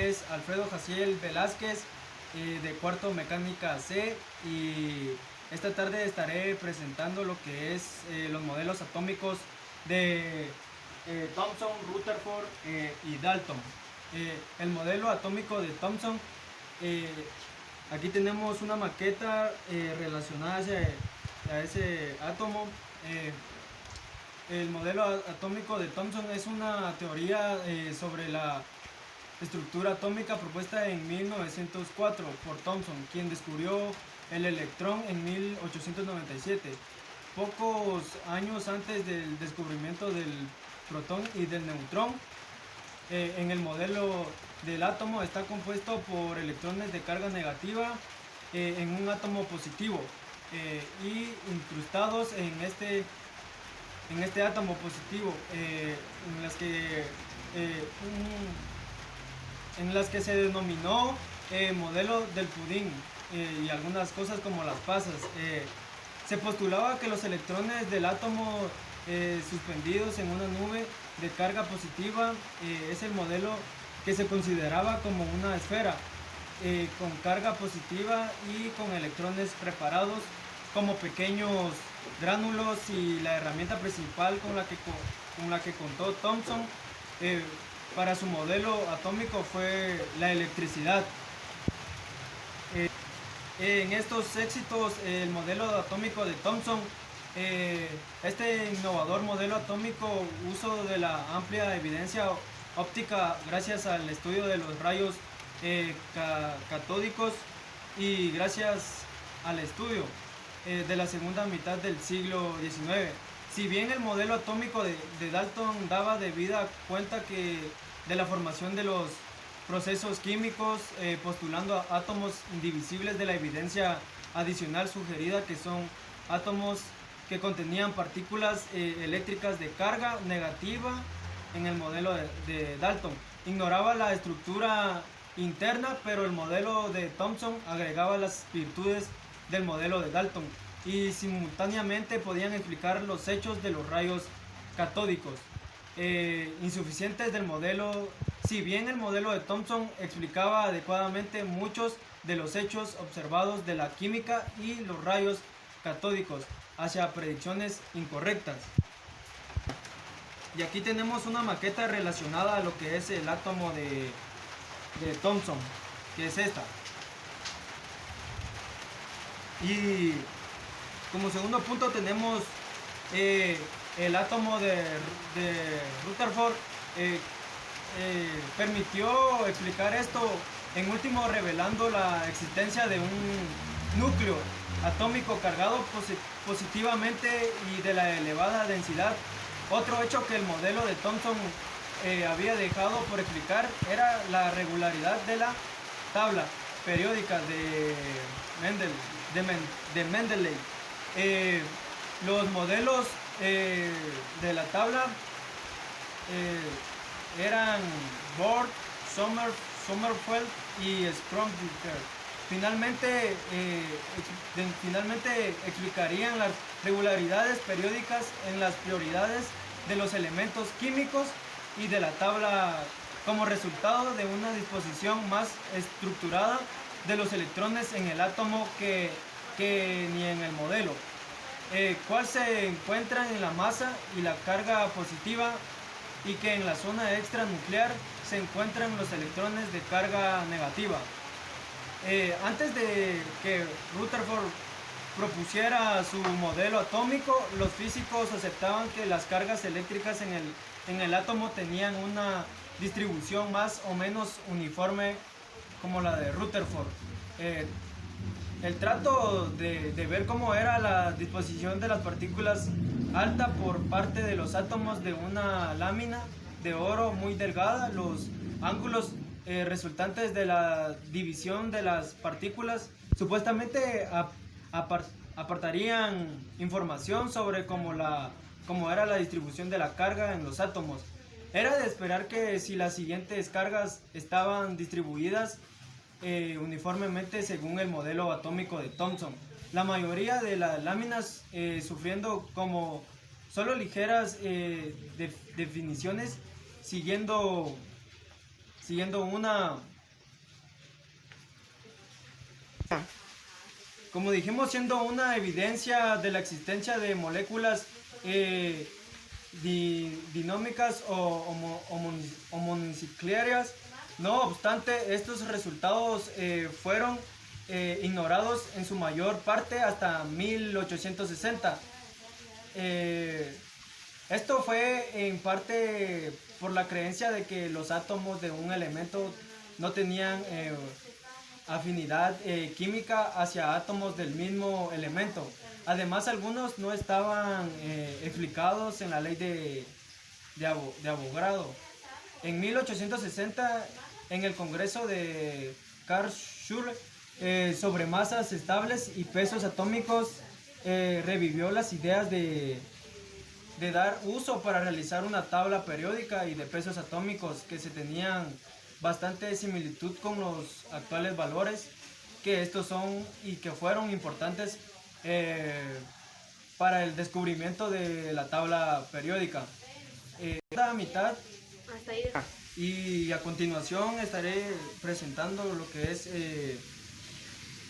nombre es Alfredo Jaciel Velázquez, de cuarto mecánica C, y esta tarde estaré presentando lo que es los modelos atómicos de Thomson, Rutherford y Dalton. El modelo atómico de Thomson, eh, aquí tenemos una maqueta relacionada a ese átomo. El modelo atómico de Thomson es una teoría sobre la estructura atómica propuesta en 1904 por Thomson, quien descubrió el electrón en 1897, pocos años antes del descubrimiento del protón y del neutrón. En el modelo del átomo está compuesto por electrones de carga negativa en un átomo positivo y incrustados en este átomo positivo, en las que se denominó modelo del pudín, y algunas cosas como las pasas. Se postulaba que los electrones del átomo suspendidos en una nube de carga positiva es el modelo que se consideraba como una esfera con carga positiva y con electrones preparados como pequeños gránulos, y la herramienta principal con la que contó Thomson para su modelo atómico fue la electricidad. En estos éxitos, el modelo atómico de Thomson, este innovador modelo atómico, uso de la amplia evidencia óptica gracias al estudio de los rayos catódicos, y gracias al estudio de la segunda mitad del siglo XIX. Si bien el modelo atómico de Dalton daba debida cuenta de la formación de los procesos químicos, postulando átomos indivisibles de la evidencia adicional sugerida, que son átomos que contenían partículas eléctricas de carga negativa en el modelo de Dalton. Ignoraba la estructura interna, pero el modelo de Thomson agregaba las virtudes del modelo de Dalton y simultáneamente podían explicar los hechos de los rayos catódicos insuficientes del modelo. Si bien el modelo de Thomson explicaba adecuadamente muchos de los hechos observados de la química y los rayos catódicos hacia predicciones incorrectas. Y aquí tenemos una maqueta relacionada a lo que es el átomo de Thomson, que es esta. Y como segundo punto tenemos el átomo de Rutherford. Permitió explicar esto, en último revelando la existencia de un núcleo atómico cargado positivamente y de la elevada densidad. Otro hecho que el modelo de Thomson había dejado por explicar era la regularidad de la tabla periódica de Mendeley. Los modelos de la tabla eran Bohr, Sommerfeld y Schrödinger. Finalmente explicarían las regularidades periódicas en las prioridades de los elementos químicos y de la tabla como resultado de una disposición más estructurada de los electrones en el átomo que ni en el modelo, cual se encuentra en la masa y la carga positiva, y que en la zona extranuclear se encuentran los electrones de carga negativa. Antes de que Rutherford propusiera su modelo atómico, los físicos aceptaban que las cargas eléctricas en el átomo tenían una distribución más o menos uniforme como la de Rutherford. El trato de ver cómo era la disposición de las partículas alta por parte de los átomos de una lámina de oro muy delgada, los ángulos resultantes de la división de las partículas supuestamente aportarían información sobre cómo era la distribución de la carga en los átomos. Era de esperar que si las siguientes cargas estaban distribuidas uniformemente según el modelo atómico de Thomson, la mayoría de las láminas sufriendo como solo ligeras definiciones, siguiendo una Como dijimos, siendo una evidencia de la existencia de moléculas dinómicas o homonucleares. No obstante, estos resultados fueron ignorados en su mayor parte hasta 1860. Esto fue en parte por la creencia de que los átomos de un elemento no tenían afinidad química hacia átomos del mismo elemento. Además, algunos no estaban explicados en la ley de Avogadro. En 1860, en el Congreso de Karlsruhe sobre masas estables y pesos atómicos, revivió las ideas de dar uso para realizar una tabla periódica y de pesos atómicos que se tenían bastante similitud con los actuales valores, que estos son y que fueron importantes para el descubrimiento de la tabla periódica. Esta mitad y a continuación estaré presentando lo que es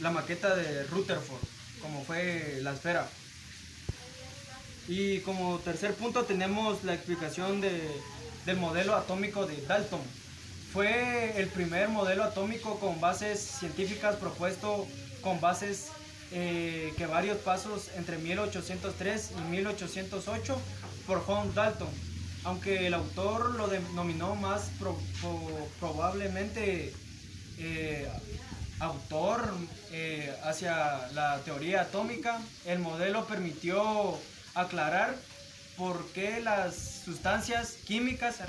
la maqueta de Rutherford, como fue la esfera. Y como tercer punto tenemos la explicación del modelo atómico de Dalton. Fue el primer modelo atómico con bases científicas propuesto con bases que varios pasos entre 1803 y 1808 por John Dalton, aunque el autor lo denominó más probablemente autor hacia la teoría atómica. El modelo permitió aclarar por qué las sustancias químicas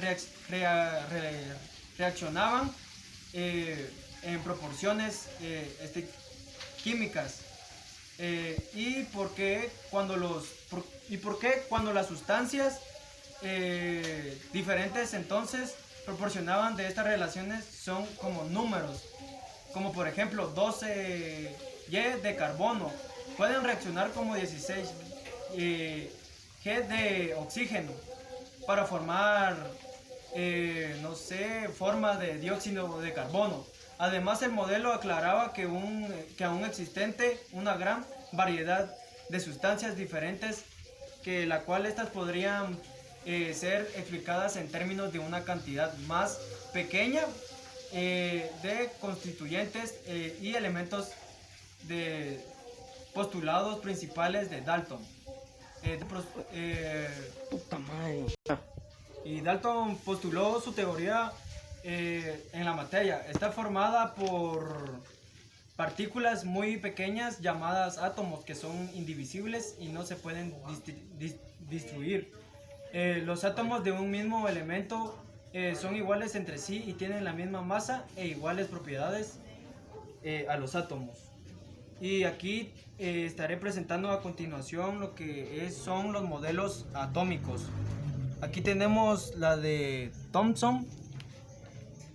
reaccionaban en proporciones químicas y por qué cuando las sustancias diferentes entonces proporcionaban de estas relaciones son como números, como por ejemplo 12 Y de carbono pueden reaccionar como 16 G de oxígeno para formar no sé, forma de dióxido de carbono. Además, el modelo aclaraba que aún existente una gran variedad de sustancias diferentes, que la cual estas podrían ser explicadas en términos de una cantidad más pequeña de constituyentes y elementos de postulados principales de Dalton. Puta madre. Y Dalton postuló su teoría en la materia. Está formada por partículas muy pequeñas llamadas átomos, que son indivisibles y no se pueden destruir. Los átomos de un mismo elemento son iguales entre sí y tienen la misma masa e iguales propiedades a los átomos. Y aquí estaré presentando a continuación lo que son los modelos atómicos. Aquí tenemos la de Thomson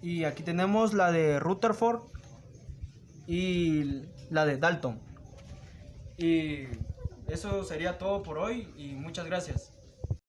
y aquí tenemos la de Rutherford y la de Dalton. Y eso sería todo por hoy y muchas gracias.